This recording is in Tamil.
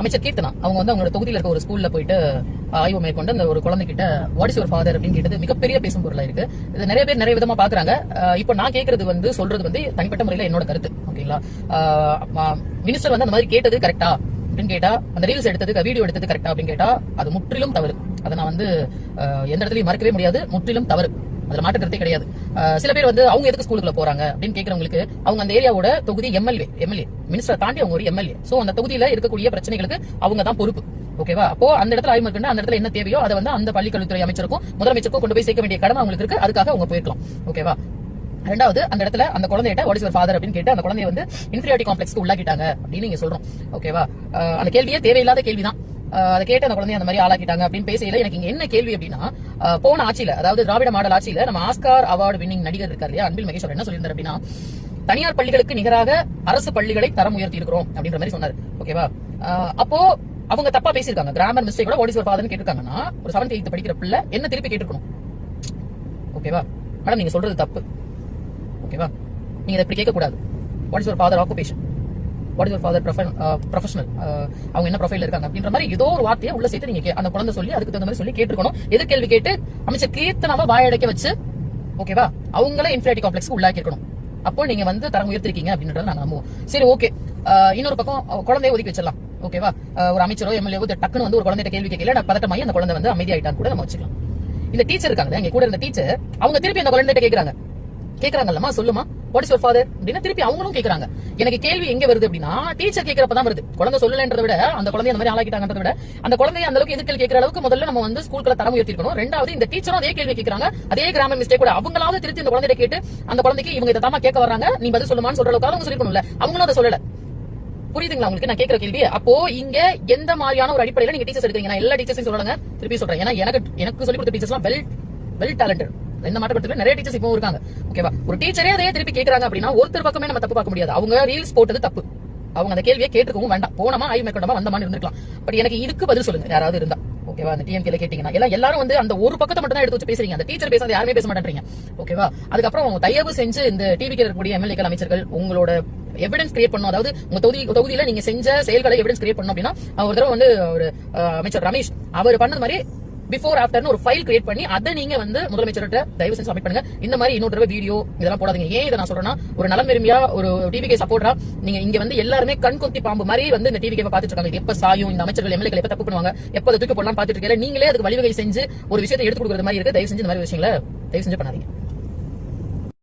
அமைச்சர் கீர்த்தனா அவங்க வந்து அவங்களோட தொகுதியில் இருக்க ஒரு ஸ்கூல்ல போயிட்டு ஆய்வு மேற்கொண்டு அந்த ஒரு குழந்தைகிட்ட வாட் இஸ் யுவர் ஃபாதர் அப்படின்னு கேட்டது மிகப்பெரிய பேசும் பொருளா இருக்கு. இது நிறைய பேர் நிறைய விதமா பாக்குறாங்க. இப்போ நான் கேட்கறது வந்து சொல்றது வந்து தனிப்பட்ட முறையில என்னோட கருத்து. ஓகேங்களா, மினிஸ்டர் வந்து அந்த மாதிரி கேட்டது கரெக்டா அப்படின்னு கேட்டா, அந்த ரீல்ஸ் எடுத்தது வீடியோ எடுத்தது கரெக்டா அப்படின்னு கேட்டா அது முற்றிலும் தவறு. அதை நான் வந்து எந்த இடத்துலயும் மறக்கவே முடியாது. முற்றிலும் தவறு, அதுல மாற்றுக்கிறதே கிடையாது. சில பேர் வந்து அவங்க எதுக்கு ஸ்கூலுக்குள்ள போறாங்க அப்படின்னு கேட்கறவங்களுக்கு அவங்க அந்த ஏரியாவோட தொகுதி எம்எல்ஏ மினிஸ்டர் தாண்டி அவங்க ஒரு எம்எல்ஏ. சோ அந்த தொகுதியில இருக்கக்கூடிய பிரச்சனைகளுக்கு அவங்க தான் பொறுப்பு. ஓகேவா, அப்போ அந்த இடத்துல ஆய்வு இருக்குன்னா அந்த இடத்துல என்ன தேவையோ அதை வந்து அந்த பள்ளிக்கல்வித்துறை அமைச்சருக்கும் முதலமைச்சருக்கும் கொண்டு போய் சேர்க்க வேண்டிய கடமை அவங்களுக்கு இருக்கு. அதுக்காக அவங்க போயிருக்கலாம். ஓகேவா, ரெண்டாவது அந்த இடத்துல அந்த குழந்தைகிட்ட வாட் இஸ் யுவர் ஃபாதர் அப்படின்னு கேட்டு அந்த குழந்தைய வந்து இன்ஃபீரியாரிட்டி காம்ப்ளெக்ஸ்க்கு உள்ளாக்கிட்டாங்க அப்படின்னு நீங்க சொல்றோம். ஓகேவா, அந்த கேள்வியே தேவையில்லாத கேள்விதான். அதை கேட்டு அந்த குழந்தைய அந்த மாதிரி ஆளாக்கிட்டாங்க அப்படின்னு பேசையில எனக்கு இங்க என்ன கேள்வி அப்படின்னா, போன ஆட்சியில அதாவது திராவிட மாடல் ஆட்சியில நம்ம ஆஸ்கார் அவார்டு வின்னிங் நடிகர் இருக்காரு இல்லையா அன்பில் மகேஸ்வர் என்ன சொல்லியிருந்தார் அப்படின்னா, தனியார் பள்ளிகளுக்கு நிகராக அரசு பள்ளிகளை தரம் உயர்த்தி இருக்கிறோம் அப்படின்ற மாதிரி சொன்னாரு. ஓகேவா, அப்போ அவங்க தப்பா பேசியிருக்காங்க. கிராமர் மிஸ்டேக்கோட வாட் இஸ் யுவர் ஃபாதர்னு கேட்டிருக்காங்கன்னா ஒரு 7th 8th படிக்கிற பிள்ளை என்ன திருப்பி கேட்டிருக்கணும். ஓகேவா மேடம், நீங்க சொல்றது தப்பு. ஓகேவா, நீங்க இதை இப்படி கேட்கக்கூடாது. What is your father occupation, what is your father professional, அவங்க என்ன ப்ரொஃபைல் இருக்காங்க அப்படின்ற மாதிரி ஏதோ ஒரு வார்த்தையை உள்ள சேர்த்து நீங்க அந்த குழந்தை சொல்லி அதுக்கு தகுந்த மாதிரி சொல்லி கேட்டிருக்கணும். எதிர்கேள்வி கேட்டு அமைச்சர் கீர்த்தனாவை வாயடைக்க வச்சு ஓகேவா அவங்கள இன்ஃபீரியாரிட்டி காம்ப்ளெக்ஸ்க்கு உள்ளாக்கி இருக்கணும். அப்போ நீங்க வந்து தரம் உயர்த்திருக்கீங்க அப்படின்றத நாங்க நம்புவோம். சரி, ஓகே, இன்னொரு பக்கம் குழந்தைய ஒதுக்கி வச்சிடலாம். ஓகேவா, ஒரு அமைச்சரோ எம்எல்ஏவோ டக்குன்னு வந்து ஒரு குழந்தைய கேள்வி கேட்கல பதட்டமாயி அந்த குழந்தை வந்து அமைதியாயிட்டான்னு கூட நம்ம வச்சுக்கலாம். இந்த டீச்சர் இருக்காங்க இங்க கூட இருந்த டீச்சர் அவங்க திருப்பி அந்த குழந்தைகிட்ட கேக்குறாங்கல்லமா சொல்லுமா வாட் இஸ் யுவர் ஃபாதர் அப்படின்னு திருப்பி அவங்களும் கேக்குறாங்க. எனக்கு கேள்வி எங்க வருது அப்படின்னா டீச்சர் கேட்கறப்பதான் வருது. குழந்தை சொல்லலன்றதை விட அந்த குழந்தைய அந்த மாதிரி ஆளாக்கிட்டாங்கன்றதை விட அந்த குழந்தைய அந்த அளவுக்கு எதிர்கேள்வி கேட்கிற அளவுக்கு முதல்ல நம்ம வந்து ஸ்கூல்ல தரம் உயர்த்திருக்கணும். ரெண்டாவது இந்த டீச்சரும் அதே கேள்வி கேட்கறாங்க, அதே கிராமர் மிஸ்டேக் கூட அவங்களாவது திருத்தி இந்த குழந்தைய கேட்டு அந்த குழந்தைக்கு இவங்க இதை தாமா கேட்க வர்றாங்க நீ பதில் சொல்லுமான்னு சொல்ற அளவுக்கு அவங்க சொல்லிருக்கணும்ல. அவங்களும் அதை சொல்லல. புரியுதுங்களா உங்களுக்கு நான் கேட்கிற கேள்வி? அப்போ இங்க எந்த மாதிரியான ஒரு அடிப்படையில நீங்க டீச்சர்ஸ் எடுக்கிறீங்க? நான் எல்லா டீச்சர்ஸையும் சொல்லுங்க, திருப்பி சொல்றேன். ஏன்னா எனக்கு சொல்லி கொடுத்த டீச்சர்ஸ் எல்லாம் வெல் டேலண்டட். இந்த மாற்றப்பட்டு நிறைய டீச்சர்ஸ் இப்போ இருக்காங்க. ஓகேவா, ஒரு டீச்சரே அதே திருப்பி கேட்கறாங்க அப்படின்னா ஒருத்தர் பக்கமே நம்ம தப்பு பார்க்க முடியாது. அவங்க ரீல்ஸ் போட்டது தப்பு. அவங்க அந்த கேள்வியை கேட்டுக்கவும் வேண்டாம். போனமா ஆய்வு மேற்கொண்டமா வந்தமான்னு இருந்திருக்கலாம். பட் எனக்கு இதுக்கு பதில் சொல்லுங்க யாராவது இருந்தா. ஓகேவா, அந்த டிஎம்கேல கேட்டீங்கன்னா எல்லாரும் வந்து அந்த ஒரு பக்கத்தை மட்டும் தான் எடுத்து வச்சு பேசுறீங்க. அந்த டீச்சர் பேசாத யாருமே பேச மாட்டேன்றீங்க. ஓகேவா, அதுக்கப்புறம் தயவு செஞ்சு இந்த டிவிக்கு இருக்கக்கூடிய எம்எல்ஏக்கள் அமைச்சர்கள் உங்களோட எவிடன்ஸ் கிரியேட் பண்ணும். அதாவது உங்க தொகுதியில நீங்க செஞ்ச செயல்களை எவிடன்ஸ் கிரியேட் பண்ணணும் அப்படின்னா ஒரு தடவை வந்து ஒரு அமைச்சர் ரமேஷ் அவர் பண்ணது மாதிரி பிஃபோர் ஆஃப்டர்னு ஒரு ஃபைல் கிரியேட் பண்ணி அதை நீங்க வந்து முதலமைச்சர்கிட்ட தயவு செஞ்சு சப்மிட் பண்ணுங்க. இந்த மாதிரி இன்னொரு தடவை வீடியோ இதெல்லாம் போடாதீங்க. ஏன் இதை நான் சொல்றேன்னா ஒரு நலம் விரும்பியா ஒரு டிவிகே சப்போர்ட்டரா நீங்க இங்க வந்து எல்லாருமே கண் கொத்தி பாம்பு மாதிரி வந்து இந்த டிவிகே பாத்துட்டு இருக்காங்க. எப்ப சாயும் இந்த அமைச்சர்கள் எம்எல்ஏக்கள் எப்ப தப்பு பண்ணுவாங்க, எப்ப தூக்கி போடலாம் பாத்துட்டு இருக்கீங்க. நீங்களே அதுக்கு வழிவகை செஞ்சு ஒரு விஷயத்தை எடுத்து கொடுக்குற மாதிரி இருக்கு. தயவு செஞ்சு இந்த மாதிரி விஷயங்களை தயவு செஞ்சு பண்ணாதீங்க.